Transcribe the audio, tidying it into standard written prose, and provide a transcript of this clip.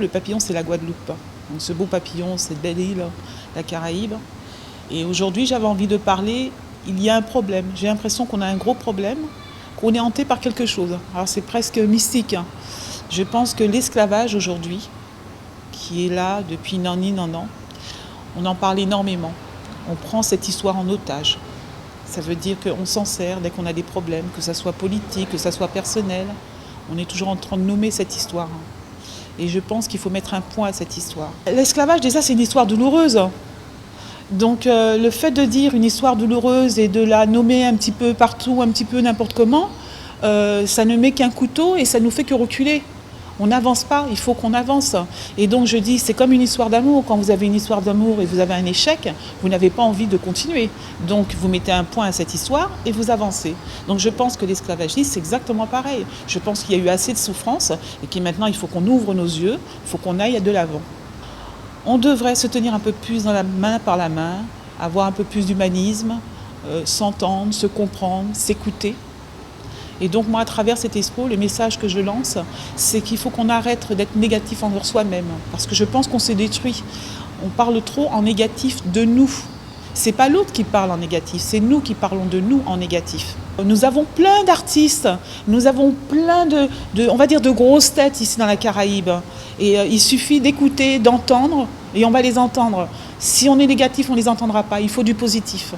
Le papillon, c'est la Guadeloupe. Donc, ce beau papillon, cette belle île, la Caraïbe. Et aujourd'hui, j'avais envie de parler, il y a un problème. J'ai l'impression qu'on a un gros problème, qu'on est hanté par quelque chose. Alors c'est presque mystique, hein. Je pense que l'esclavage aujourd'hui, qui est là depuis nan on en parle énormément. On prend cette histoire en otage. Ça veut dire qu'on s'en sert dès qu'on a des problèmes, que ça soit politique, que ça soit personnel. On est toujours en train de nommer cette histoire. Et je pense qu'il faut mettre un point à cette histoire. L'esclavage, déjà, c'est une histoire douloureuse. Donc le fait de dire une histoire douloureuse et de la nommer un petit peu partout, un petit peu n'importe comment, ça ne met qu'un couteau et ça ne nous fait que reculer. On n'avance pas, il faut qu'on avance. Et donc je dis, c'est comme une histoire d'amour. Quand vous avez une histoire d'amour et vous avez un échec, vous n'avez pas envie de continuer. Donc vous mettez un point à cette histoire et vous avancez. Donc je pense que l'esclavagisme, c'est exactement pareil. Je pense qu'il y a eu assez de souffrance et que maintenant il faut qu'on ouvre nos yeux, il faut qu'on aille de l'avant. On devrait se tenir un peu plus dans la main par la main, avoir un peu plus d'humanisme, s'entendre, se comprendre, s'écouter. Et donc moi, à travers cette expo, le message que je lance, c'est qu'il faut qu'on arrête d'être négatif envers soi-même. Parce que je pense qu'on s'est détruit. On parle trop en négatif de nous. C'est pas l'autre qui parle en négatif, c'est nous qui parlons de nous en négatif. Nous avons plein d'artistes, nous avons plein on va dire de grosses têtes ici dans la Caraïbe. Et il suffit d'écouter, d'entendre, et on va les entendre. Si on est négatif, on ne les entendra pas. Il faut du positif.